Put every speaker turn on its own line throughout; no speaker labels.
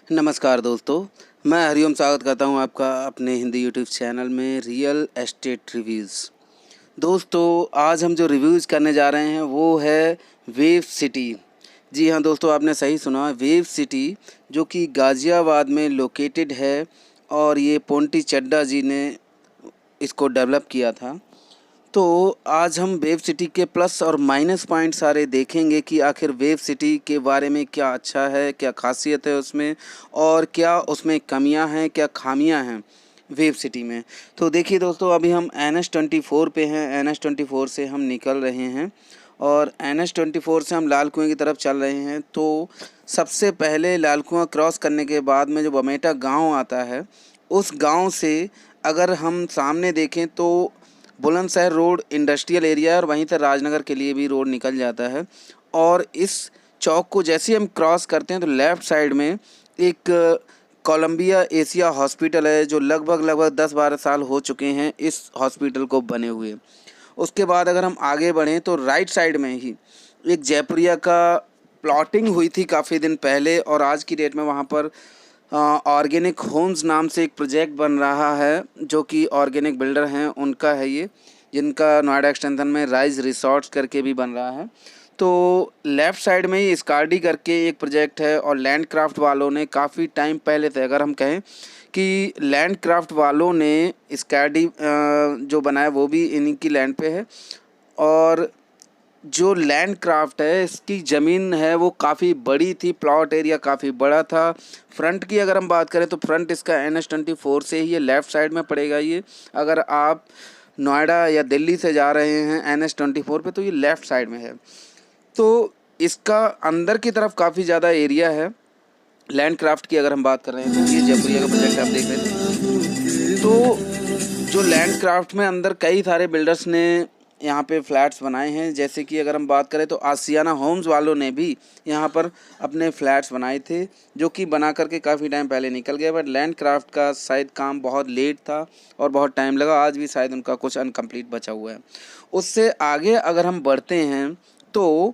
नमस्कार दोस्तों, मैं हरिओम स्वागत करता हूं आपका अपने हिंदी यूट्यूब चैनल में रियल एस्टेट रिव्यूज़। दोस्तों, आज हम जो रिव्यूज़ करने जा रहे हैं वो है वेव सिटी। जी हाँ दोस्तों, आपने सही सुना, वेव सिटी जो कि गाज़ियाबाद में लोकेटेड है और ये पोंटी चड्ढा जी ने इसको डेवलप किया था। तो आज हम वेव सिटी के प्लस और माइनस पॉइंट सारे देखेंगे कि आखिर वेव सिटी के बारे में क्या अच्छा है, क्या खासियत है उसमें और क्या उसमें कमियां हैं, क्या खामियां हैं वेव सिटी में। तो देखिए दोस्तों, अभी हम NH24 पे हैं। NH24 से हम निकल रहे हैं और NH24 से हम लाल कुएं की तरफ चल रहे हैं। तो सबसे पहले लाल कुआं क्रॉस करने के बाद में जो बमेटा गांव आता है, उस गांव से अगर हम सामने देखें तो बुलंदशहर रोड इंडस्ट्रियल एरिया है और वहीं से राजनगर के लिए भी रोड निकल जाता है। और इस चौक को जैसे हम क्रॉस करते हैं तो लेफ़्ट साइड में एक कोलंबिया एशिया हॉस्पिटल है, जो लगभग 10-12 साल हो चुके हैं इस हॉस्पिटल को बने हुए। उसके बाद अगर हम आगे बढ़ें तो राइट साइड में ही एक जयपुरिया का प्लॉटिंग हुई थी काफ़ी दिन पहले और आज की डेट में वहाँ पर ऑर्गेनिक होम्स नाम से एक प्रोजेक्ट बन रहा है, जो कि ऑर्गेनिक बिल्डर हैं उनका है ये, जिनका नोएडा एक्सटेंशन में राइज रिसॉर्ट्स करके भी बन रहा है। तो लेफ़्ट साइड में ही स्कार्डी करके एक प्रोजेक्ट है और लैंड क्राफ्ट वालों ने काफ़ी टाइम पहले से, अगर हम कहें कि लैंड क्राफ्ट वालों ने स्कार्डी जो बनाया वो भी इन्हीं की लैंड पे है। और जो लैंड क्राफ्ट है इसकी ज़मीन है वो काफ़ी बड़ी थी, प्लॉट एरिया काफ़ी बड़ा था। फ्रंट की अगर हम बात करें तो फ्रंट इसका NH24 से ही ये लेफ़्ट साइड में पड़ेगा। ये अगर आप नोएडा या दिल्ली से जा रहे हैं NH24 पे तो ये लेफ़्ट साइड में है। तो इसका अंदर की तरफ काफ़ी ज़्यादा एरिया है। लैंड क्राफ्ट की अगर हम बात कर रहे हैं तो ये जयपुरिया का प्रोजेक्ट आप देख रहे थे। तो जो लैंड क्राफ्ट में अंदर कई सारे बिल्डर्स ने यहाँ पे फ्लैट्स बनाए हैं, जैसे कि अगर हम बात करें तो आसियाना होम्स वालों ने भी यहाँ पर अपने फ्लैट्स बनाए थे, जो कि बना करके काफ़ी टाइम पहले निकल गए। बट लैंड क्राफ्ट का शायद काम बहुत लेट था और बहुत टाइम लगा, आज भी शायद उनका कुछ अनकम्प्लीट बचा हुआ है। उससे आगे अगर हम बढ़ते हैं तो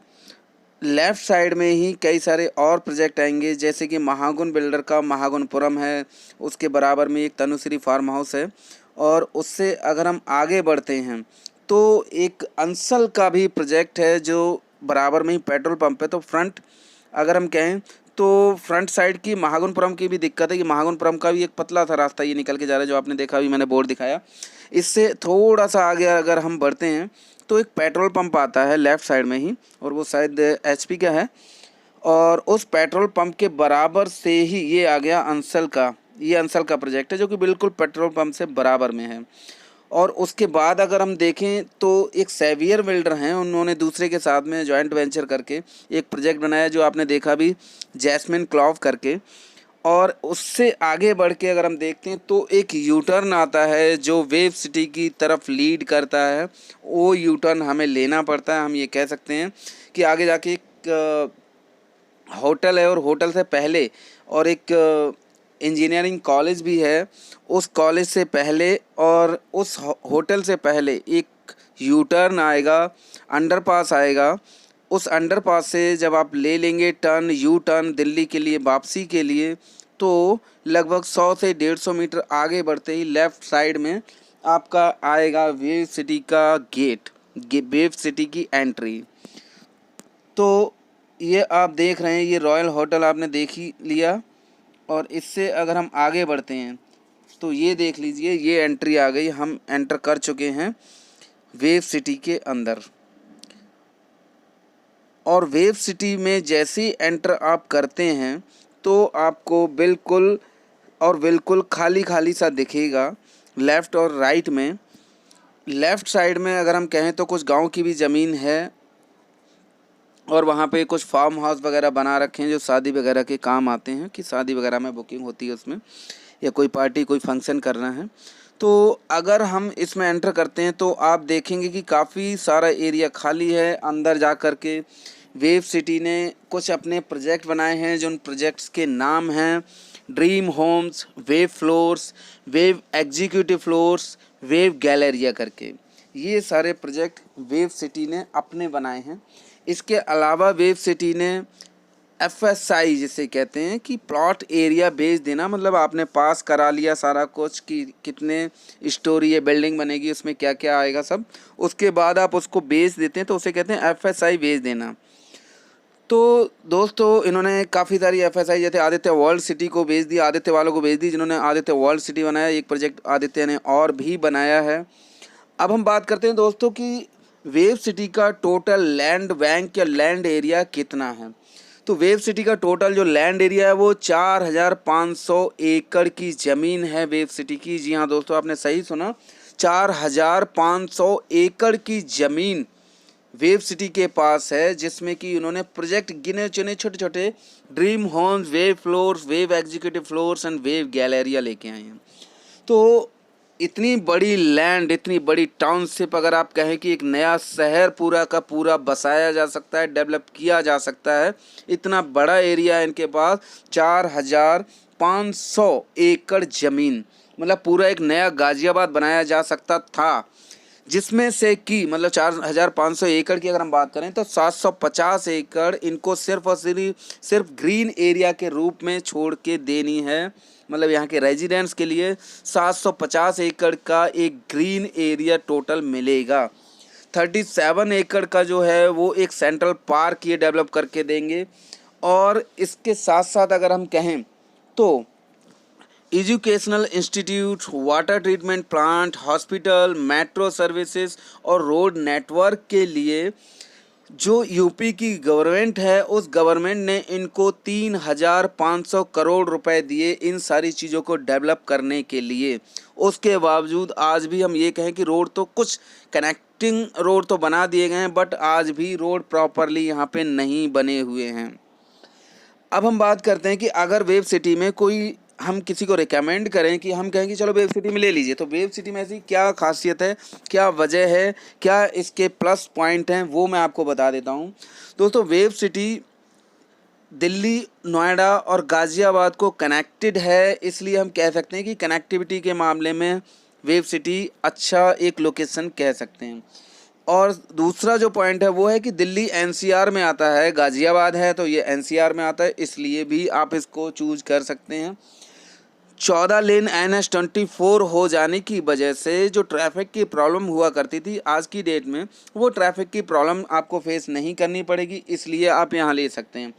लेफ़्ट साइड में ही कई सारे और प्रोजेक्ट आएंगे, जैसे कि महागुन बिल्डर का महागुनपुरम है, उसके बराबर में एक तनुश्री फार्म हाउस है। और उससे अगर हम आगे बढ़ते हैं तो एक अंसल का भी प्रोजेक्ट है जो बराबर में ही पेट्रोल पंप है। तो फ्रंट अगर हम कहें तो फ्रंट साइड की महागुनपुरम की भी दिक्कत है कि महागुनपुरम का भी एक पतला सा रास्ता ये निकल के जा रहा है, जो आपने देखा, अभी मैंने बोर्ड दिखाया। इससे थोड़ा सा आगे अगर हम बढ़ते हैं तो एक पेट्रोल पंप आता है लेफ़्ट साइड में ही, और वो शायद HP का है। और उस पेट्रोल पंप के बराबर से ही ये आ गया अंसल का, ये अंसल का प्रोजेक्ट है जो कि बिल्कुल पेट्रोल पंप से बराबर में है। और उसके बाद अगर हम देखें तो एक सेवियर बिल्डर हैं, उन्होंने दूसरे के साथ में जॉइंट वेंचर करके एक प्रोजेक्ट बनाया जो आपने देखा भी, जैस्मिन क्लॉव करके। और उससे आगे बढ़ के अगर हम देखते हैं तो एक यू टर्न आता है जो वेव सिटी की तरफ लीड करता है। वो यू टर्न हमें लेना पड़ता है। हम ये कह सकते हैं कि आगे जाके एक होटल है और होटल से पहले और एक इंजीनियरिंग कॉलेज भी है। उस कॉलेज से पहले और उस होटल से पहले एक यू टर्न आएगा, अंडरपास आएगा। उस अंडरपास से जब आप ले लेंगे टर्न, यू टर्न दिल्ली के लिए वापसी के लिए, तो लगभग 100 से 150 मीटर आगे बढ़ते ही लेफ़्ट साइड में आपका आएगा वेव सिटी का गेट, वेव सिटी की एंट्री। तो ये आप देख रहे हैं, ये रॉयल होटल आपने देख ही लिया। और इससे अगर हम आगे बढ़ते हैं तो ये देख लीजिए, ये एंट्री आ गई, हम एंटर कर चुके हैं वेव सिटी के अंदर। और वेव सिटी में जैसे ही एंटर आप करते हैं तो आपको बिल्कुल खाली खाली सा दिखेगा लेफ़्ट और राइट में। लेफ़्ट साइड में अगर हम कहें तो कुछ गांव की भी ज़मीन है और वहाँ पे कुछ फार्म हाउस वगैरह बना रखे हैं जो शादी वगैरह के काम आते हैं, कि शादी वगैरह में बुकिंग होती है उसमें, या कोई पार्टी कोई फंक्शन करना है। तो अगर हम इसमें एंटर करते हैं तो आप देखेंगे कि काफ़ी सारा एरिया खाली है। अंदर जा कर के वेव सिटी ने कुछ अपने प्रोजेक्ट बनाए हैं, जो उन प्रोजेक्ट्स के नाम हैं Dream Homes, Wave Floors, Wave Executive Floors, Wave Galleria करके। ये सारे प्रोजेक्ट वेव सिटी ने अपने बनाए हैं। इसके अलावा वेव सिटी ने FSI जिसे कहते हैं कि प्लॉट एरिया बेच देना, मतलब आपने पास करा लिया सारा कुछ कि कितने स्टोरी ये बिल्डिंग बनेगी, उसमें क्या क्या आएगा सब, उसके बाद आप उसको बेच देते हैं तो उसे कहते हैं FSI बेच देना। तो दोस्तों इन्होंने काफ़ी सारी FSI जैसे आदित्य वर्ल्ड सिटी को बेच दी, आदित्य वालों को बेच दी जिन्होंने आदित्य वर्ल्ड सिटी बनाया, एक प्रोजेक्ट आदित्य ने और भी बनाया है। अब हम बात करते हैं दोस्तों कि वेव सिटी का टोटल लैंड बैंक या लैंड एरिया कितना है। तो वेव सिटी का टोटल जो लैंड एरिया है वो 4500 एकड़ की ज़मीन है वेव सिटी की। जी हाँ दोस्तों, आपने सही सुना, 4500 एकड़ की ज़मीन वेव सिटी के पास है, जिसमें कि उन्होंने प्रोजेक्ट गिने चुने छोटे छोटे Dream Homes, Wave Floors, Wave Executive Floors and Wave Galleria लेके आए हैं। तो इतनी बड़ी लैंड, इतनी बड़ी टाउनशिप, अगर आप कहें कि एक नया शहर पूरा का पूरा बसाया जा सकता है, डेवलप किया जा सकता है, इतना बड़ा एरिया है इनके पास, 4500 एकड़ ज़मीन, मतलब पूरा एक नया गाज़ियाबाद बनाया जा सकता था। जिसमें से कि मतलब 4500 एकड़ की अगर हम बात करें तो 750 एकड़ इनको सिर्फ और सिर्फ ग्रीन एरिया के रूप में छोड़ के देनी है। मतलब यहाँ के रेजिडेंट्स के लिए 750 एकड़ का एक ग्रीन एरिया टोटल मिलेगा। 37 एकड़ का जो है वो एक सेंट्रल पार्क ये डेवलप करके देंगे। और इसके साथ साथ अगर हम कहें तो educational institute, water treatment plant, hospital, metro services और रोड नेटवर्क के लिए जो यूपी की गवर्नमेंट है, उस गवर्नमेंट ने इनको 3500 करोड़ रुपए दिए इन सारी चीज़ों को डेवलप करने के लिए। उसके बावजूद आज भी हम ये कहें कि रोड तो कुछ कनेक्टिंग रोड तो बना दिए गए हैं, बट आज भी रोड प्रॉपरली यहाँ पे नहीं बने हुए हैं। अब हम बात करते हैं कि अगर वेव सिटी में कोई हम किसी को रिकमेंड करें कि हम कहें कि चलो वेव सिटी में ले लीजिए, तो वेव सिटी में ऐसी क्या खासियत है, क्या वजह है, क्या इसके प्लस पॉइंट हैं, वो मैं आपको बता देता हूँ। दोस्तों वेव सिटी दिल्ली, नोएडा और गाज़ियाबाद को कनेक्टेड है, इसलिए हम कह सकते हैं कि कनेक्टिविटी के मामले में वेव सिटी अच्छा एक लोकेशन कह सकते हैं। और दूसरा जो पॉइंट है वो है कि दिल्ली NCR में आता है, गाज़ियाबाद है तो ये NCR में आता है, इसलिए भी आप इसको चूज कर सकते हैं। 14 लेन NH24 हो जाने की वजह से जो ट्रैफिक की प्रॉब्लम हुआ करती थी आज की डेट में, वो ट्रैफिक की प्रॉब्लम आपको फेस नहीं करनी पड़ेगी, इसलिए आप यहाँ ले सकते हैं।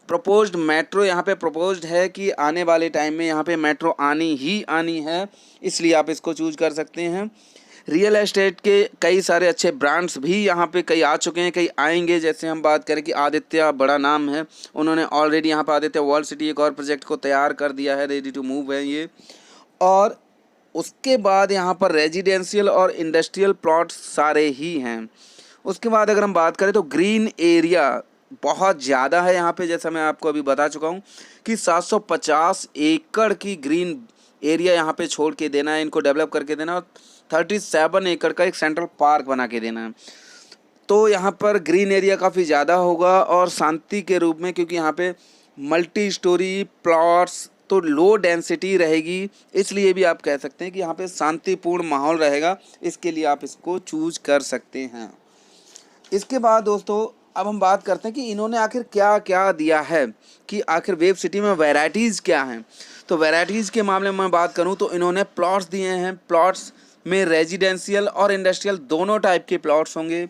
प्रपोज्ड मेट्रो यहाँ पे प्रपोज्ड है कि आने वाले टाइम में यहाँ पे मेट्रो आनी ही आनी है, इसलिए आप इसको चूज कर सकते हैं। रियल एस्टेट के कई सारे अच्छे ब्रांड्स भी यहाँ पे कई आ चुके हैं, कई आएंगे। जैसे हम बात करें कि आदित्य बड़ा नाम है, उन्होंने ऑलरेडी यहाँ पे आदित्य वर्ल्ड सिटी एक और प्रोजेक्ट को तैयार कर दिया है, रेडी टू मूव है ये। और उसके बाद यहाँ पर रेजिडेंशियल और इंडस्ट्रियल प्लॉट सारे ही हैं। उसके बाद अगर हम बात करें तो ग्रीन एरिया बहुत ज़्यादा है यहाँ पे, जैसा मैं आपको अभी बता चुका हूँ कि 750 एकड़ की ग्रीन एरिया यहाँ पे छोड़ के देना है, इनको डेवलप करके देना, और 37 एकड़ का एक सेंट्रल पार्क बना के देना है। तो यहाँ पर ग्रीन एरिया काफ़ी ज़्यादा होगा और शांति के रूप में, क्योंकि यहाँ पे मल्टी स्टोरी प्लॉट्स तो लो डेंसिटी रहेगी, इसलिए भी आप कह सकते हैं कि यहाँ पे शांतिपूर्ण माहौल रहेगा, इसके लिए आप इसको चूज कर सकते हैं। इसके बाद दोस्तों अब हम बात करते हैं कि इन्होंने आखिर क्या क्या दिया है, कि आखिर वेव सिटी में वैराइटीज़ क्या हैं। तो वैराइटीज़ के मामले में मैं बात करूं तो इन्होंने प्लॉट्स दिए हैं। प्लॉट्स में रेजिडेंशियल और इंडस्ट्रियल दोनों टाइप के प्लॉट्स होंगे।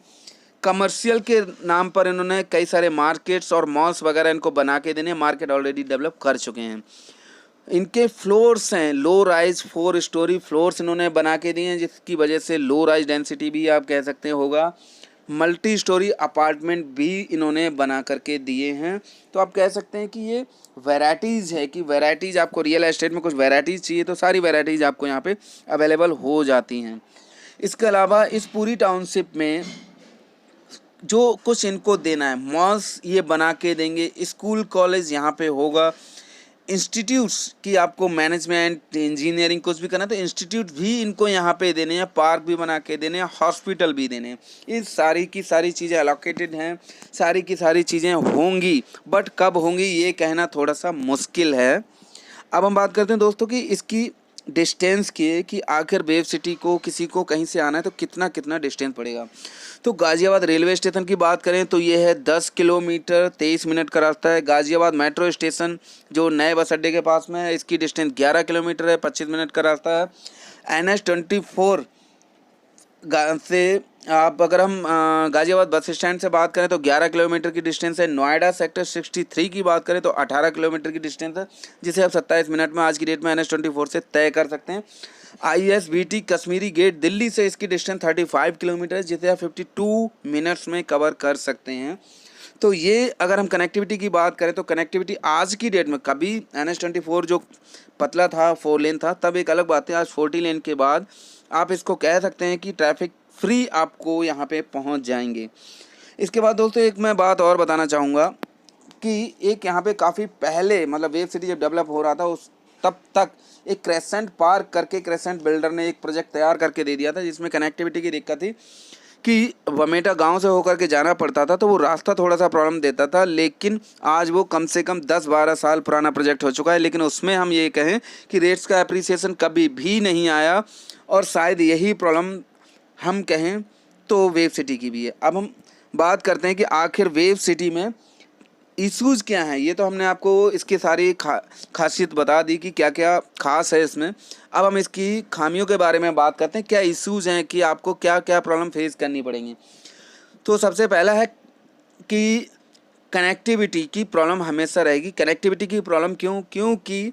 कमर्शियल के नाम पर इन्होंने कई सारे मार्केट्स और मॉल्स वगैरह इनको बना के देने, मार्केट ऑलरेडी डेवलप कर चुके हैं। इनके फ्लोर्स हैं लो राइज 4 स्टोरी फ्लोर्स इन्होंने बना के दिए हैं, जिसकी वजह से लो राइज डेंसिटी भी आप कह सकते हैं होगा। मल्टी स्टोरी अपार्टमेंट भी इन्होंने बना करके दिए हैं। तो आप कह सकते हैं कि ये वैराइटीज़ है, कि वैराइटीज़ आपको रियल एस्टेट में कुछ वैराइटीज़ चाहिए तो सारी वैराइटीज़ आपको यहाँ पे अवेलेबल हो जाती हैं। इसके अलावा इस पूरी टाउनशिप में जो कुछ इनको देना है, मॉल्स ये बना के देंगे, स्कूल कॉलेज यहाँ पे होगा, इंस्टीट्यूट्स की आपको मैनेजमेंट इंजीनियरिंग कुछ भी करना है तो इंस्टीट्यूट भी इनको यहाँ पे देने हैं, पार्क भी बना के देने हैं, हॉस्पिटल भी देने हैं। ये सारी की सारी चीज़ें अलोकेटेड हैं, सारी की सारी चीज़ें होंगी, बट कब होंगी ये कहना थोड़ा सा मुश्किल है। अब हम बात करते हैं दोस्तों कि इसकी डिस्टेंस की कि आखिर वेव सिटी को किसी को कहीं से आना है तो कितना कितना डिस्टेंस पड़ेगा। तो गाज़ियाबाद रेलवे स्टेशन की बात करें तो ये है 10 किलोमीटर 23 मिनट का रास्ता है। गाज़ियाबाद मेट्रो स्टेशन जो नए बस अड्डे के पास में है, इसकी डिस्टेंस 11 किलोमीटर है, 25 मिनट का रास्ता है। NH24 से आप अगर हम गाज़ियाबाद बस स्टैंड से बात करें तो 11 किलोमीटर की डिस्टेंस है। नोएडा सेक्टर 63 की बात करें तो 18 किलोमीटर की डिस्टेंस है, जिसे आप 27 मिनट में आज की डेट में NH24 से तय कर सकते हैं। ISBT कश्मीरी गेट दिल्ली से इसकी डिस्टेंस 35 किलोमीटर है, जिसे आप 52 मिनट्स में कवर कर सकते हैं। तो ये अगर हम कनेक्टिविटी की बात करें तो कनेक्टिविटी आज की डेट में, कभी NH24 जो पतला था 4 लेन था तब एक अलग बात है, आज 40 लेन के बाद आप इसको कह सकते हैं कि ट्रैफिक फ्री आपको यहाँ पे पहुँच जाएंगे। इसके बाद दोस्तों एक मैं बात और बताना चाहूँगा कि एक यहाँ पे काफ़ी पहले मतलब वेव सिटी जब डेवलप हो रहा था उस तब तक एक क्रेसेंट पार्क करके क्रेसेंट बिल्डर ने एक प्रोजेक्ट तैयार करके दे दिया था, जिसमें कनेक्टिविटी की दिक्कत थी कि बमेटा गांव से होकर के जाना पड़ता था, तो वो रास्ता थोड़ा सा प्रॉब्लम देता था। लेकिन आज वो कम से कम 10-12 साल पुराना प्रोजेक्ट हो चुका है, लेकिन उसमें हम ये कहें कि रेट्स का अप्रिसिएशन कभी भी नहीं आया, और शायद यही प्रॉब्लम हम कहें तो वेव सिटी की भी है। अब हम बात करते हैं कि आखिर वेव सिटी में इश्यूज़ क्या हैं। ये तो हमने आपको इसकी सारी खासियत बता दी कि क्या क्या खास है इसमें। अब हम इसकी खामियों के बारे में बात करते हैं, क्या इश्यूज़ हैं कि आपको क्या क्या प्रॉब्लम फेस करनी पड़ेंगी। तो सबसे पहला है कि कनेक्टिविटी की प्रॉब्लम हमेशा रहेगी। कनेक्टिविटी की प्रॉब्लम क्योंकि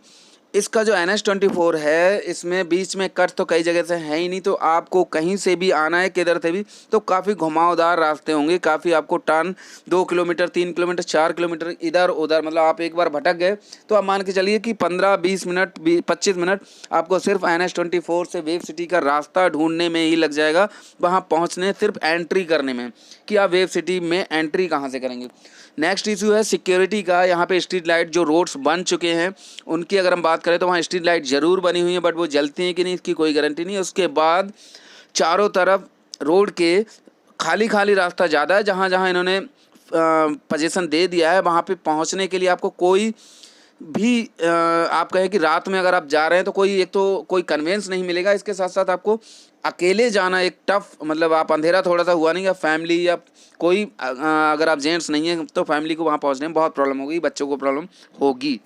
इसका जो NH24 है इसमें बीच में कट तो कई जगह से है ही नहीं, तो आपको कहीं से भी आना है किधर से भी तो काफ़ी घुमावदार रास्ते होंगे, काफ़ी आपको टर्न 2 किलोमीटर 3 किलोमीटर 4 किलोमीटर इधर उधर, मतलब आप एक बार भटक गए तो आप मान के चलिए कि 15-20 मिनट 25 मिनट आपको सिर्फ NH24 से वेव सिटी का रास्ता ढूंढने में ही लग जाएगा, वहाँ पहुँचने सिर्फ एंट्री करने में कि आप वेव सिटी में एंट्री कहाँ से करेंगे। नेक्स्ट इशू है सिक्योरिटी का। यहाँ पे स्ट्रीट लाइट जो रोड्स बन चुके हैं उनकी अगर हम बात करें तो वहाँ स्ट्रीट लाइट ज़रूर बनी हुई है, बट वो जलती हैं कि नहीं इसकी कोई गारंटी नहीं है। उसके बाद चारों तरफ रोड के खाली खाली रास्ता ज़्यादा है, जहाँ जहाँ इन्होंने पोजीशन दे दिया है वहाँ पे पहुँचने के लिए आपको कोई भी आप कहें कि रात में अगर आप जा रहे हैं तो कोई एक तो कोई कन्वेंस नहीं मिलेगा, इसके साथ साथ आपको अकेले जाना एक टफ, मतलब आप अंधेरा थोड़ा सा हुआ नहीं, या फैमिली या कोई अगर आप जेंट्स नहीं हैं तो फैमिली को वहाँ पहुँचने में बहुत प्रॉब्लम होगी, बच्चों को प्रॉब्लम होगी।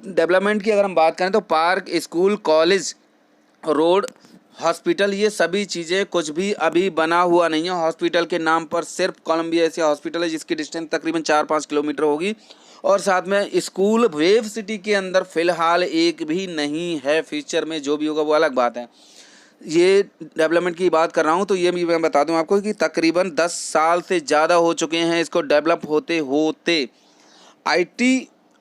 डेवलपमेंट की अगर हम बात करें तो park, school, college, road, hospital, ये सभी चीज़ें कुछ भी अभी बना हुआ नहीं है। हॉस्पिटल के नाम पर सिर्फ कोलंबिया एशिया हॉस्पिटल है, जिसकी डिस्टेंस तकरीबन 4-5 किलोमीटर होगी, और साथ में स्कूल वेव सिटी के अंदर फ़िलहाल एक भी नहीं है। फ्यूचर में जो भी होगा वो अलग बात है। ये डेवलपमेंट की बात कर रहा हूँ तो ये भी मैं बता दूँ आपको कि तकरीबन 10 साल से ज़्यादा हो चुके हैं इसको डेवलप होते होते। IT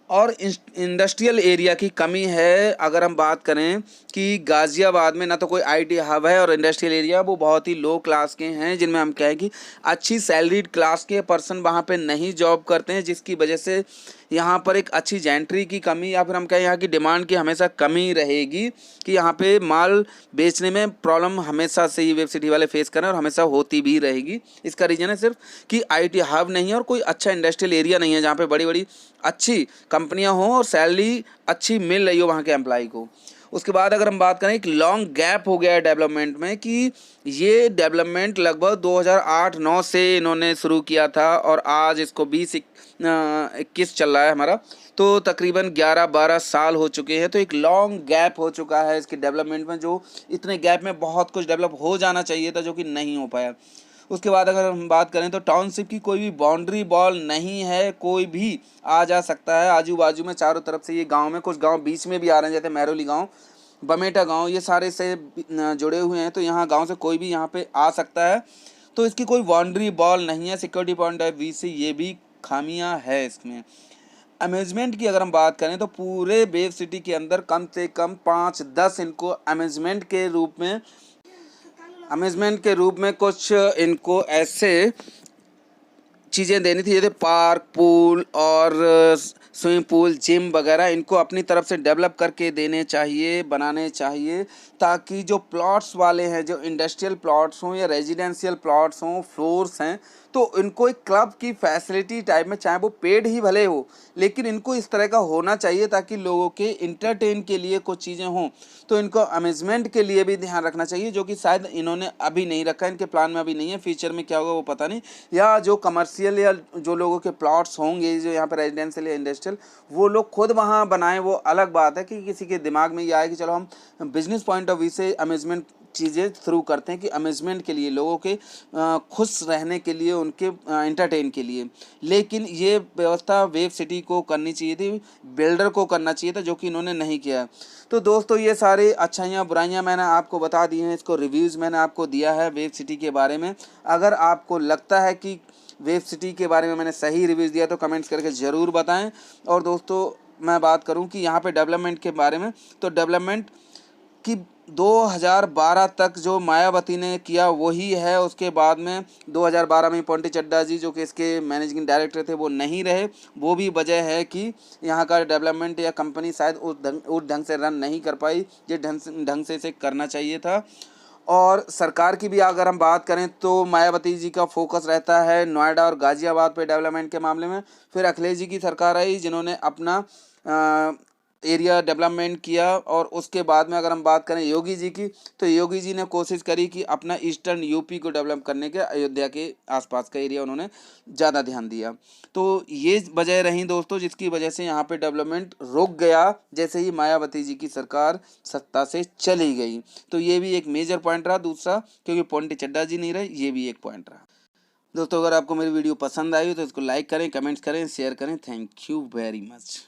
और इंडस्ट्रियल एरिया की कमी है। अगर हम बात करें कि गाज़ियाबाद में ना तो कोई IT हब है, और इंडस्ट्रियल एरिया वो बहुत ही लो क्लास के हैं, जिनमें हम कहें कि अच्छी सैलरीड क्लास के पर्सन वहाँ पे नहीं जॉब करते हैं, जिसकी वजह से यहाँ पर एक अच्छी जेंट्री की कमी, या फिर हम कहें यहाँ की डिमांड की हमेशा कमी रहेगी कि यहाँ पे माल बेचने में प्रॉब्लम हमेशा से ही वेब सिटी वाले फेस कर रहे हैं और हमेशा होती भी रहेगी। इसका रीज़न है सिर्फ कि IT हब नहीं है और कोई अच्छा इंडस्ट्रियल एरिया नहीं है जहाँ पे बड़ी बड़ी अच्छी कंपनियाँ हों और सैलरी अच्छी मिल रही हो वहाँ के एम्प्लॉय को। उसके बाद अगर हम बात करें, एक लॉन्ग गैप हो गया है डेवलपमेंट में, कि ये डेवलपमेंट लगभग 2008-9 से इन्होंने शुरू किया था और आज इसको 2021 चल रहा है हमारा, तो तकरीबन 11-12 साल हो चुके हैं। तो एक लॉन्ग गैप हो चुका है इसके डेवलपमेंट में, जो इतने गैप में बहुत कुछ डेवलप हो जाना चाहिए था जो कि नहीं हो पाया। उसके बाद अगर हम बात करें तो टाउनशिप की कोई भी बाउंड्री वॉल नहीं है, कोई भी आ जा सकता है। आजू बाजू में चारों तरफ से ये गांव में, कुछ गांव बीच में भी आ रहे हैं जैसे महरौली गांव, बमेटा गांव, ये सारे से जुड़े हुए हैं, तो यहाँ गांव से कोई भी यहाँ पे आ सकता है। तो इसकी कोई बाउंड्री वॉल नहीं है। सिक्योरिटी पॉइंट ऑफ व्यू से ये भी खामियां है इसमें। अमेजमेंट की अगर हम बात करें तो पूरे वेव सिटी के अंदर कम से कम 5-10 इनको अमेजमेंट के रूप में कुछ इनको ऐसे चीज़ें देनी थी, जैसे पार्क, पूल और स्विमिंग पूल, जिम वगैरह, इनको अपनी तरफ से डेवलप करके देने चाहिए, बनाने चाहिए, ताकि जो प्लॉट्स वाले हैं, जो इंडस्ट्रियल प्लॉट्स हों या रेजिडेंशियल प्लॉट्स हों, फ्लोर्स हैं, तो इनको एक क्लब की फैसिलिटी टाइप में, चाहे वो पेड ही भले हो, लेकिन इनको इस तरह का होना चाहिए ताकि लोगों के इंटरटेन के लिए कुछ चीज़ें हों। तो इनको अमेजमेंट के लिए भी ध्यान रखना चाहिए, जो कि शायद इन्होंने अभी नहीं रखा, इनके प्लान में अभी नहीं है। फ्यूचर में क्या होगा वो पता नहीं, या जो कमर्शियल या जो लोगों के प्लॉट्स होंगे जो यहाँ पर रेजिडेंशियल या इंडस्ट्रियल, वो लोग खुद वहाँ बनाएं, वो अलग बात है। कि किसी के दिमाग में ये आए कि चलो हम बिजनेस पॉइंट ऑफ व्यू से अमेजमेंट चीज़ें थ्रू करते हैं, कि अमेजमेंट के लिए, लोगों के खुश रहने के लिए, उनके एंटरटेन के लिए। लेकिन ये व्यवस्था वेब सिटी को करनी चाहिए थी, बिल्डर को करना चाहिए था, जो कि इन्होंने नहीं किया। तो दोस्तों ये सारी अच्छाइयाँ बुराइयाँ मैंने आपको बता दी हैं, इसको रिव्यूज़ मैंने आपको दिया है वेब सिटी के बारे में। अगर आपको लगता है कि वेब सिटी के बारे में मैंने सही रिव्यूज़ दिया तो कमेंट्स करके ज़रूर बताएं। और दोस्तों मैं बात करूं कि यहाँ पे डेवलपमेंट के बारे में, तो डेवलपमेंट कि 2012 तक जो मायावती ने किया वही है। उसके बाद में 2012 में पोंटी चड्डा जी, जो कि इसके मैनेजिंग डायरेक्टर थे, वो नहीं रहे। वो भी वजह है कि यहाँ का डेवलपमेंट या कंपनी शायद उस ढंग से रन नहीं कर पाई जिस ढंग से इसे करना चाहिए था। और सरकार की भी अगर हम बात करें तो मायावती जी का फोकस रहता है नोएडा और गाज़ियाबाद पे डेवलपमेंट के मामले में। फिर अखिलेश जी की सरकार आई जिन्होंने अपना एरिया डेवलपमेंट किया। और उसके बाद में अगर हम बात करें योगी जी की, तो योगी जी ने कोशिश करी कि अपना ईस्टर्न यूपी को डेवलप करने के, अयोध्या के आसपास का एरिया उन्होंने ज़्यादा ध्यान दिया। तो ये वजह रही दोस्तों जिसकी वजह से यहाँ पे डेवलपमेंट रुक गया जैसे ही मायावती जी की सरकार सत्ता से चली गई। तो ये भी एक मेजर पॉइंट रहा। दूसरा, क्योंकि पोंटी चड्डा जी नहीं रहे, ये भी एक पॉइंट रहा। दोस्तों अगर आपको मेरी वीडियो पसंद आई तो इसको लाइक करें, कमेंट्स करें, शेयर करें। Thank you very much.